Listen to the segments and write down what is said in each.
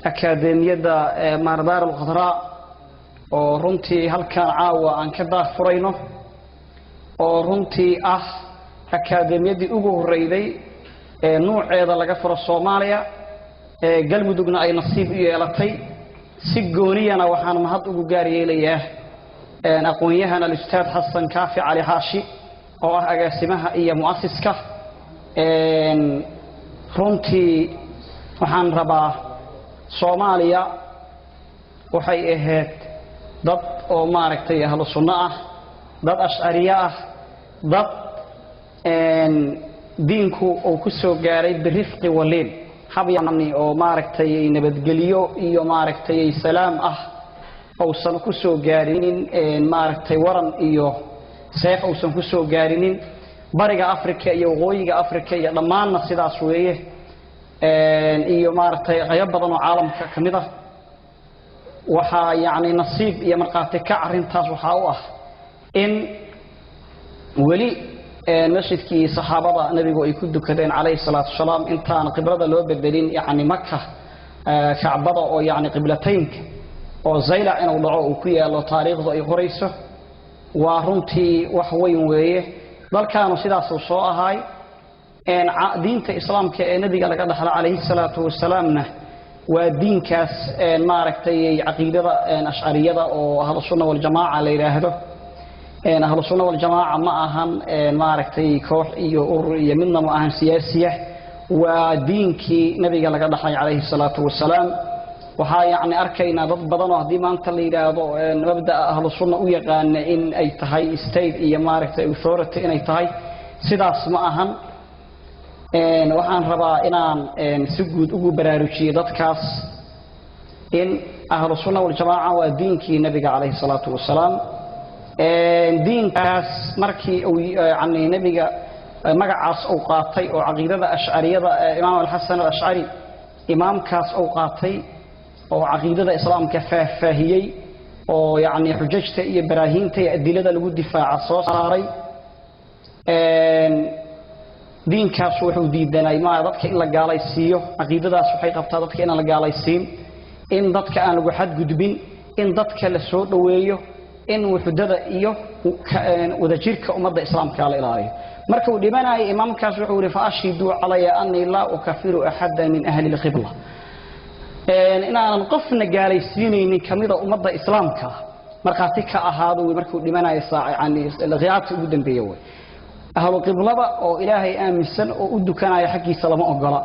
أكاديمية ماردار الخضراء ورنتي هل كان عاوة عن كذا فرينه ورنتي أكاديمية أوجه الرئيدي نوع هذا لقفر الصومالية قلب دقنا أي نصيب إيالتي سجوني أنا وحنا مهد أوجه جاري ليه أقويها أنا الأستاذ حسن كافي علي هاشي أو أجاسمها إيا مؤسسك runtii waxaan rabaa Soomaaliya waxay ahayd dad oo maaragtay ahlu sunna ah dad ash'ariya ah dad diinku oo ku soo gaaray birifqi waliin habyani oo maaragtay nabadgeliyo iyo maaragtay salaam ah oo san ku soo gaarin maaragtay waran iyo seef oo san ku soo gaarinin bariga Afrika iyo waqooyiga Afrika iyo dhamaanna sidaas weeye iyo maartay qayb badan oo caalamka kamid ah waxa yaani nasiib iyo marqaati ka arintaas waxa uu ah in wali masjidkii saxaabada nabigu ay ku dukadeen calayhi salaatu wasalaam intaan qiblada loo bedelin yaani Makka Kaabada oo yaani qiblataynka oo Zayla inuu dhaco uu ku yaalo taariikhdu ay qorayso waa runtii wax weyn weeye dalkaanu sidaas oo soo ahay diinta islaamka ee nabiga laga dhaxlo calayhi salaatu wasalaamna waa diinkaas maaragtay aqeedada ash'ariyada oo ahlu sunna wal jamaa la yiraahdo ahlu sunna wal jamaa ma ahan maaragtay koox iyo urur iyo midna ma ahan siyaasiya waa diinkii nabiga laga dhaxlay calayhi salaatu wasalaam waxa yaani arkayna dad badan oo hadii maanta la yiraahdo mabda ahlu sunna u yaqaan in ay tahay state iyo maaragtay authority inay tahay sidaas ma ahan waxaan rabaa inaan si guud ugu baraarujiyo dadkaas in ahlu sunna wal jamaa waa diinkii nabiga calayhi salaatu wasalaam diinkaas markii uu yaani nabiga magacaas uu qaatay oo aqeedada ash'ariyada imaam al-Hasan al-Ash'ari imaamkaas uu qaatay oo aqeedada islaamka faahfaahiyay oo yaani xujajta iyo baraahiinta iyo adilada lagu difaaca soo saaray diinkaas wuxuu diidanay ma dadka in la gaalaysiiyo aqeedadaas waxay qabtaa dadka in la gaalaysiin in dadka aan lagu xad gudbin in dadka la soo dhaweeyo in wuxudada iyo wada jirka umada islaamka la ilaaliyo marka uu dhimanay imaamkaas wuxuu yiri faashidu calaya anni la ukafiru ahada min ahli al-qibla in aan qofna gaalaysiinaynin kamida umada islaamka markaati ka ahaado markuu dhimanay saacani laqiyaadka ugu dambeeyay ahlu qiblada oo ilaahay aaminsan oo u dukanaya xaqiisa lama ogola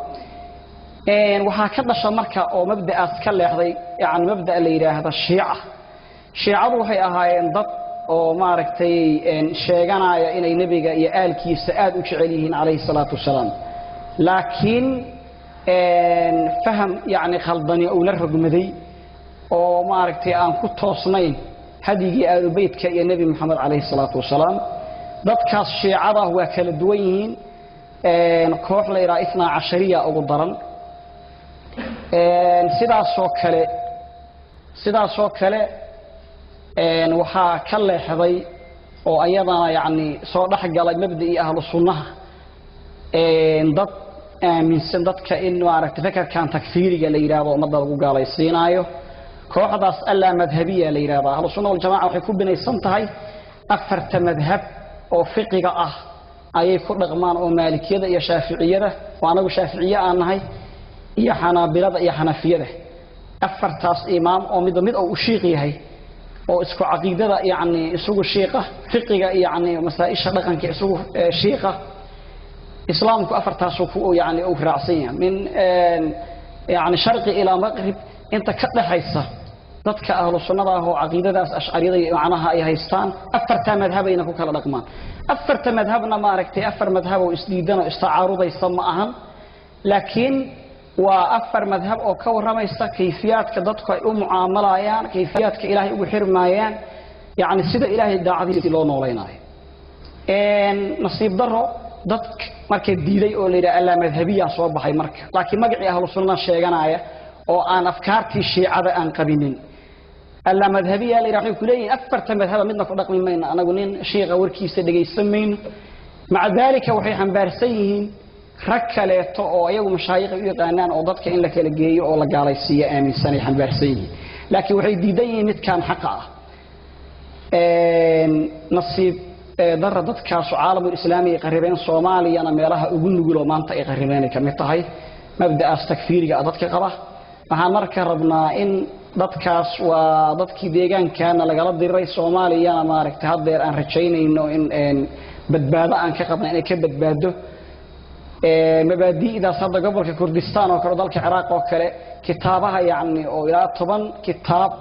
waxa ka dhasha marka oo mabda'aas ka leexday yaani mabda' la yiraahdo shiicadu waxay ahaayeen dad oo maaragtay sheeganaya inay nabiga iyo aalkiisa aad u jecel yihiin calayhi salaatu wasalaam laakiin faham yaani khaldani oo la rogmaday oo maaragtay aan ku toosnayn hadigii aalu beedka iyo nabi maxamed calayhi salaatu wasalaam dadkaas shiicada waa kala duwan yihiin koox la yiraahdo 12 ugu daran sidaas oo kale waxa ka leexday oo ayadana yaani soo dhaxgalay mabda'i ahlu sunnaha dad aaminsan dadka in maaragtay fikirkan takfiiriga la yiraahdo umada lagu gaalaysiinayo kooxdaas alla madhabiya la yiraahdo ahlu sunna wal jamaa waxay ku binaysan tahay afarta madhab oo fiqiga ah ayay ku dhaqmaan oo maalikiyada iyo shaafiiciyada oo anagu shaafiiciya aan nahay iyo xanaabilada iyo xanafiyada afartaas imaam oo mid oo u shiiq yahay oo isku aqeedada yaani isugu shiiqa fiqiga yaani masaa'isha dhaqanka isugu shiiqa islaamku afartaas ku yaani oo raacsan yahay min yaani sharqi ila maghrib inta ka dhaxaysa dadka ahlu sunnada ah oo aqeedadaas ash'ariyada macnaha ay haystaan afarta madhabayna ku kala dhaqmaan afarta madhabna ma aragtay afar madhab oo isdiidan oo istacaarudaysa ma ahan laakiin waa afar madhab oo ka waramaysa kayfiyaadka dadku ay u muaamalayaan kayfiyaadka ilaahay ugu xirmaayaan yaani sida ilaahay daacadiisa loo nooleeynaayo nasiib daro dadka markay diiday oo leeyahay alla madhabiya soo baxay marka laakiin magacii ahlu sunna sheeganaya oo aan afkaartii shiicada aan qabinin alla madhabiya leeyahay kuleeyay afarta madhab midna ku dhaqmi mayna anagu nin shiiqa warkiisa dhageysamayno maca dalika waxay xambaarsan yihiin ركلته أو أيوة مشايخ يقانان أو ضدك إن لك الجي أو لك على السيئة من سنة حنبرسيه لكن وحيد ديدين مت كان حقه نصيب ضر ضدك عالم الإسلامي قريبين الصومالي أنا ميلها أقول نقوله منطقة قريبين كمتهاي مبدأ استكفيري ضدك قبه waxaan marka rabnaa in dadkaas waa dadkii deegaankaana lagala diray Soomaaliya maaragtay hadeer aan rajaynayno in badbaado aan ka qabnaa inay ka badbaado mabaadi'daas hadda gobolka Kurdistaan oo kale dalka Ciraaq oo kale kitaabaha yaani oo ilaa 10 kitaab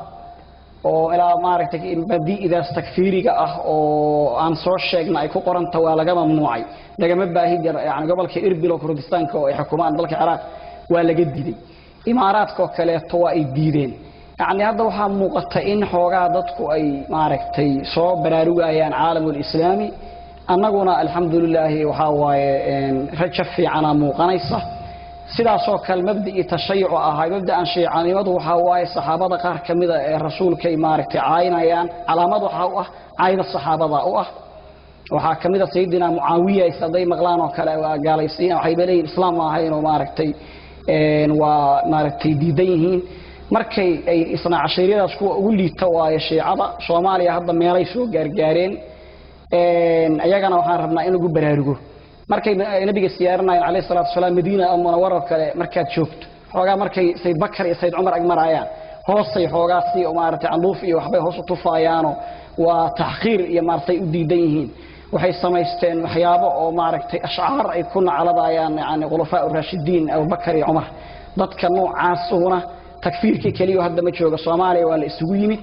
oo ilaa maaragtay mabaadi'daas takfiiriga ah oo aan soo sheegnay ay ku qoranta waa laga mamnuucay lagama baahi yaani gobolka Irbil oo Kurdistaanka oo ay xukumaan dalka Ciraaq waa laga diiday إمارات كوكلة طوائي الديرين يعني هذا وحام مقطعين حوجا ضدكو أي معركتي صوب براروجا يعني عالم الإسلامي أنا قلنا الحمد لله وحاوي رجفي عنا مقنيصة سلا صوك المبدأ تشيع هاي مبدأ شيء عن مدو حاوي الصحابة قار كمذا الرسول كي معركتي عاينا يعني على مدو حاوه عاين الصحابة ضاؤه وحاكمذا سيدنا معاوية يستضي مغلان وكلا قال يسين وحيبلي الإسلام هاي ومعركتي ومارتي ديدينهين markay ay isna cashiiradaas ku ugu liitawaayo sheecada Soomaaliya hadda meelay soo gaargaareen ayagana waxaan rabnaa in lagu baraarugo markay nabiga siyaarnay Alayhi Salaatu Wasalaam Madiina ama Munawwara kale markaad joogto xoogaa markay Sayd Bakar iyo Sayd Umar agmarayaan hoosay xoogaasi oo maartay anduuf iyo waxbay hoos u tufaayaan waa taxqiir iyo maartay u diidanyihiin waxay samaysteen waxyaabo oo maaragtay ashcaar ay ku nacladayaan yani khulafaa ar-raashidiin Abu Bakar iyo Umar dadka noocaasuna takfiirkii kaliya hadda ma jooga Soomaaliya waa la isugu yimid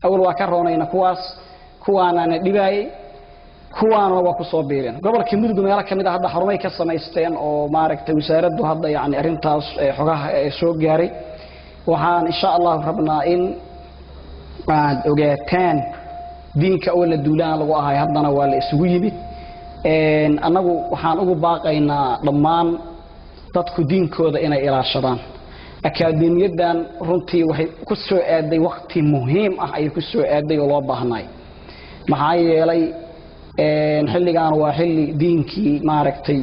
awal waa ka roonayna kuwaana dhibaayay kuwaana waa ku soo biireen gobolka Mudug meelo kamid ah hadda xarumay ka samaysteen oo maaragtay wasaaraddu hadda yani arintaas xogaha soo gaaray waxaan insha Allah rabnaa in aad ogaataan diinka oo la duulaan lagu ahay haddana waa la isugu yimid anagu waxaan ugu baaqaynaa dhammaan dadku diinkooda inay ilaashadaan akaademiyadan runtii waxay ku soo aaday waqti muhiim ah ay ku soo aaday oo loo baahnay maxaa yeelay xilligan waa xilli diinkii maaragtay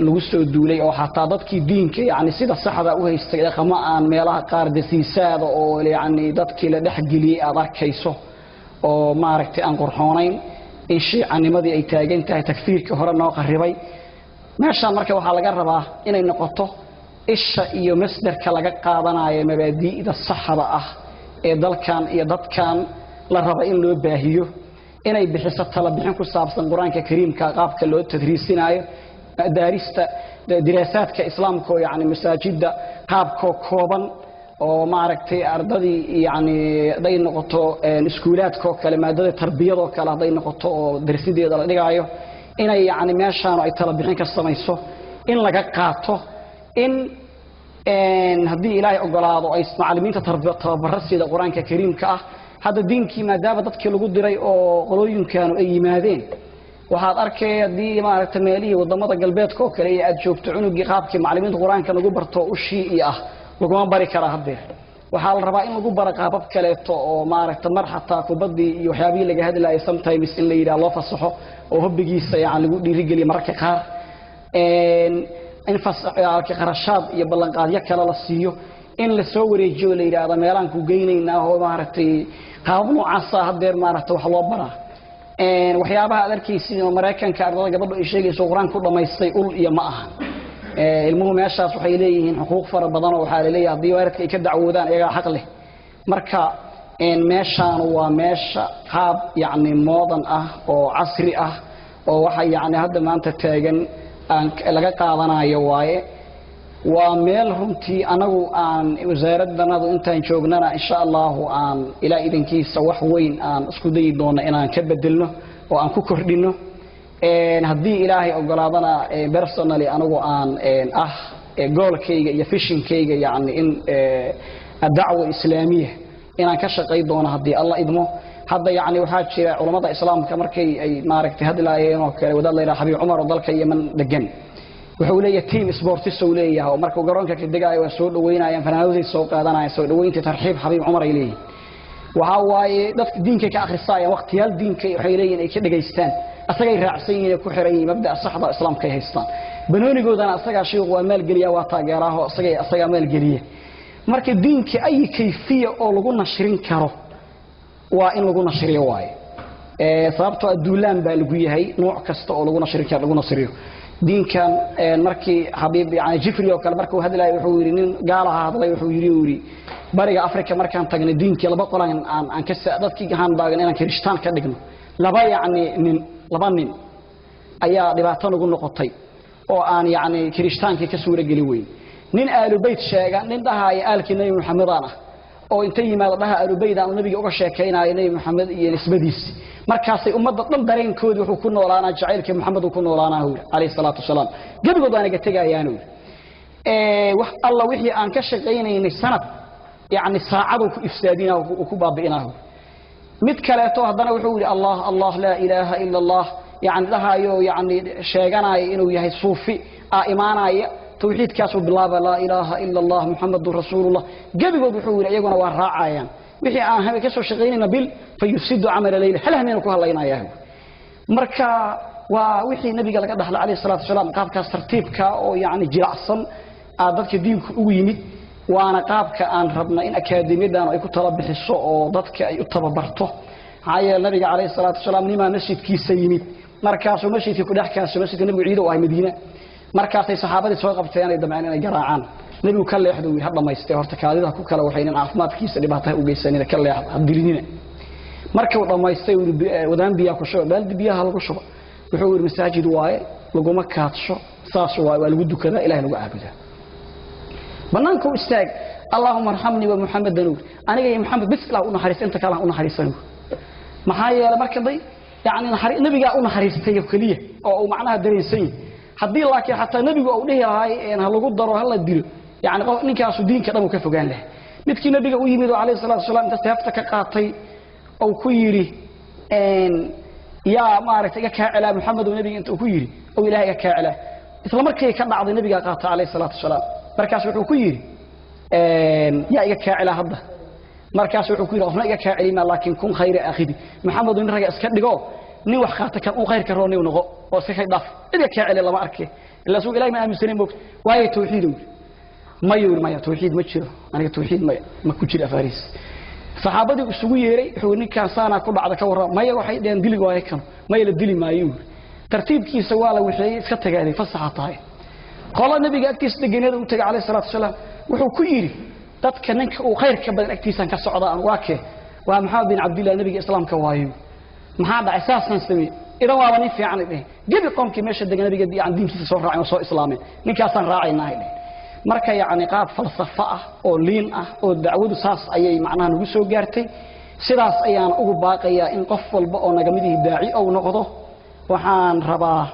lagu soo duulay oo xataa dadkii diinka yani sida saxda u haystay dhaqamo aan meelaha qaar dasiisaada oo yani dadkii la dhaxgeliyay aad arkayso oo maaragtay aan qurxoonayn in shiicanimadii ay taagan tahay takfiirka hore noo qaribay meesha marka waxa laga rabaa inay noqoto isha iyo masdarka laga qaadanayo mabaadi'da saxda ah ee dalkan iyo dadkan la raba in loo baahiyo inay bixiso tala bixin ku saabsan quraanka kariimka qaabka loo tadriisinayo daarista diraasaadka islaamka yani masaajida qaabka kooban oo maaragtay ardadii yani day noqoto iskuulaadka kale maadada tarbiyada kale haday noqoto oo darsideeda la dhigayo inay yani meeshaan ay tala bixin ka samayso in laga qaato in haddii ilaahay ogolaado ay macallimiinta tababarasida quraanka kariimka ah hada diinkii maadaama dadkii lagu diray oo qolooyinkaanu ay yimaadeen waxaad arkay hadii maaragtay meelihii wadamada galbeedka oo kale aad joogto cunugii qaabkii macallimiinta quraanka lagu barto u shii ah laguma bari kara hadeer waxaa la rabaa in lagu baro qaabab kaleeto oo maaragtay mar xataa kubadii iyo waxyaabihii laga hadlaayay sometimes in la yiraahdo loo fasaxo oo hobbigiisa yani lagu dhiirigeliyo mararka qaar in fasaxo qarashaad iyo ballanqaadyo kale la siiyo in la soo wareejiyo la yiraahdo meelaan ku geynaynaa oo maaragtay qaab noocaas ah hadeer maaragtay wax loo baraa waxyaabaha aad arkaysiin oo Mareykanka ardayda gabadhu ay sheegayso quraan ku dhameystay ul iyo ma aha ilmuhu meeshaas waxay leeyihiin xuquuq fara badan oo waxa la leeyahay hadii waalidka ay ka dacwoodaan iyaga xaq leh marka meeshaan waa meesha qaab yani moodan ah oo casri ah oo waxa yani hadda maanta taagan aan laga qaadanayo waaye waa meel runtii anagu aan wasaaraddanadu intaan joognana insha Allah aan ila idinkiisa wax weyn aan isku dayi doono inaan ka bedelno oo aan ku kordhino haddii ilaahay ogolaadana personally anagu aan goolkayga iyo fishinkayga yani in dacwo islaamiya inaan ka shaqay doono haddii Allah idmo hadda yani waxa jira culimada islaamka markay ay maaragtay hadlaayeen oo kale wadaad leeyahay Xabiib Umar oo dalka Yemen degan wuxuu leeyahay team sports oo leeyahay markuu garoonka ka degayo waa soo dhaweynayaan fanaanadii soo qaadanayaan soo dhaweynta tarxiib Xabiib Umar ay leeyahay waxa waaye dadka diinka ka akhrisaaya waqtiyaal diinka waxay leeyihiin ay ka dhageystaan asagay raacsan ku xiran mabda saxda islaamka ay haystaan banoonigoodana asaga sheekhu waa maal galiya waa taageeraha asaga maal galiya marka diinka ay kayfiya oo lagu nashrin karo waa in lagu nashriyo waay sababtoo aduulaan baa lagu yahay nooc kasta oo lagu nashrin karo lagu nashriyo diinkan markii habiib yaani jifri oo kale markuu hadlay wuxuu yiri nin gaalaha hadlay wuxuu yiri bariga Afrika markaan tagnay diinkii laba qolaan aan ka dadkii gahan baagan inaan Kirishtaan ka dhigno laba nin ayaa dhibaato ugu noqotay oo aan yaani Kirishtaanka ka suura gali weyn nin aalu bayt sheega nin dhahay aalkii nabi Muhammad oo inta yimaado dhaha aalu bayt aan nabiga uga sheekaynaayay nabi Muhammad iyo nisbadiisa markaas ay ummadda dhan dareenkoodu wuxuu ku noolaanaa jacaylka Muhammad ku noolaanaa alayhi salaatu wasalaam gabigood aan iga tagayaan wax alla wixii aan ka shaqeynayay sanad يعني ساعده كإفسادنا وكبابئناه مد كلاته هذا وحول الله لا إله إلا الله يعني لها يعني شيغانا إنه يهي صوفي إيمانا توحيد كاسو بالله لا إله إلا الله محمد رسول الله قبل بحول يقولنا وراعا يعني وحي هم كسو شغيلنا بال فيفسد عمل الليل هل هم ينكوها الله يناياه مركا ووحي النبي قال قد عليه الصلاة والسلام قاب كاس ترتيبك أو يعني جلعصا ذاتك دينك ويمد وانا قابك ان ربنا ان اكاديميدان ay ku talabixiso oo dadka ay u tababarto haya nabiga kaleey salaatu salaam nima masjidkiisa yimid markaas uu masjidkii ku dhaxkaasay masjidka nabiga ciido oo ay Madiina markaas ay saxaabadii soo qabteen ay damceen inay garaacaan nabigu ka leexdo uu had dhamaystay horta kaadida ku kala waxayna caafimaadkiisa dhibaato u geysanayna ka leexdo hadilina markii uu dhamaystay wadaan biya ku shubo bal biyaha lagu shubo wuxuu yiri masaajid waaye lagu ma kaadsho saas waa lagu dukada ilaahay lagu caabudaa بنانكو استاج اللهم ارحمني ومحمد نور انا يا محمد بس لا نحرس انت كلا نحرسنه ما هي markay يعني nabiga u naxariistay kaliya oo macnaha dareensan hadii laakiin hatta nabigu uu dhihiray in lagu daro hal dilo yani ninkaas diinka dhan ka fogaan leh midkii nabiga u yimid alayhi salaatu salaam inta seefta ka qaatay oo ku yiri ya maaragtay ka cala maxamed oo nabiga inta ku yiri oo ilaahay ka cala isla markii ka dhacday nabiga qaatay alayhi salaatu salaam markaas wuxuu ku yiri yaa iga kaacila hadda markaas wuxuu ku yiri afna iga kaacilima laakiin kun khayr akhidi maxamed in raga iska dhigo nin wax qaata kan uu khayr ka roonay uu noqo oo si xay dhaf iga kaacila lama arkay illa soo ilaahay ma aaminsanin boog waayo tawxiid ma tawxiid ma jiro aniga tawxiid ma ku jira faris saxaabadu isugu yeeray wuxuu ninkan saana ku dhacda ka waran maya waxay dheen diliga waa kan maya la dili maayo tartiibkiisa waa la wixii iska tagaaday fasaxataay qala nabiga agtiisa deganada uu tagay alayhi salaatu salaam wuxuu ku yiri dadka ninka uu khayrka badan agtiisan ka socdaan waake waa maxamed bin abdullah nabiga islaamka waayo maxaa dhacay saasan samee idan waa nin fiican ah gabi qomkii meesha degan nabiga diintiisa soo raacay oo soo islaamay ninkaasan raacaynahay marka yaani qaab falsafa ah oo liin ah oo dacwadu saas ayay macnaha ugu soo gaartay sidaas ayaan ugu baaqayaa in qof walba oo naga mid daaci oo noqdo waxaan rabaa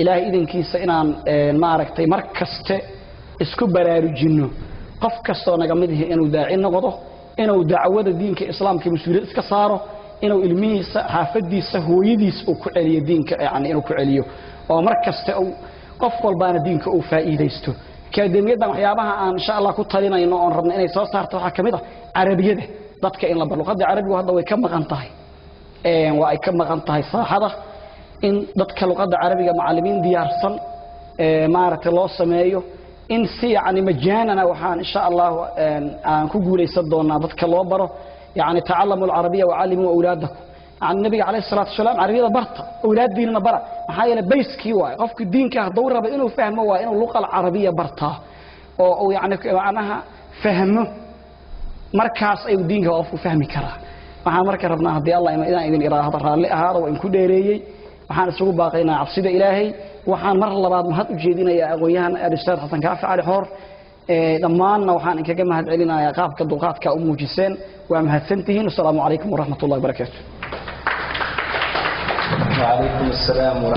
ilaahay idinkiisa inaan maaragtay markaste isku baraarujino qof kasto naga mid yahay inuu daaci noqdo inuu dacwada diinka islaamka masuuliyad iska saaro inuu ilmihiisa xaafadiisa hooyadiis uu ku celiyo diinka yani inuu ku celiyo oo markaste uu qof walbaana diinka uu faa'iideysto kaadamiyada waxyaabaha aan insha Allah ku talinayno oo rabna inay soo saarto waxa kamid ah arabiyada dadka in la baro luqadda carabiga hadda way ka maqan tahay waa ay ka maqan tahay saaxada in dadka luqadda carabiga macallimiin diyaarsan maaragtay loo sameeyo in si yani majaanana waxaan insha Allah aan ku guuleysan doonaa dadka loo baro yani ta'allamu al-arabiyya wa 'allimu awlaadakum aan nabiga alayhi salaatu wasalaam arabiyada barta awlaadiina bara maxaa yeelay bayskii waay qofka diinka haduu rabo inuu fahmo waa inuu luqada arabiyya barta oo yani macnaha fahmo markaas ay diinka qofku fahmi karaa waxaan markaa rabnaa hadii Allah inaan idin iraahdo raali ahaado oo in ku dheereeyay waxaan isugu baaqaynaa cabsida ilaahay waxaan mar labaad mahad u jeedinayaa aqoonyahan Ustaad Xasan Kaafi Cali Xoor dhamaanna waxaan inkaga mahad celinayaa qaabka dulqaadka u muujiseen waa mahadsantihiin assalamu alaykum wa rahmatullahi wa barakatuh wa alaykum assalam wa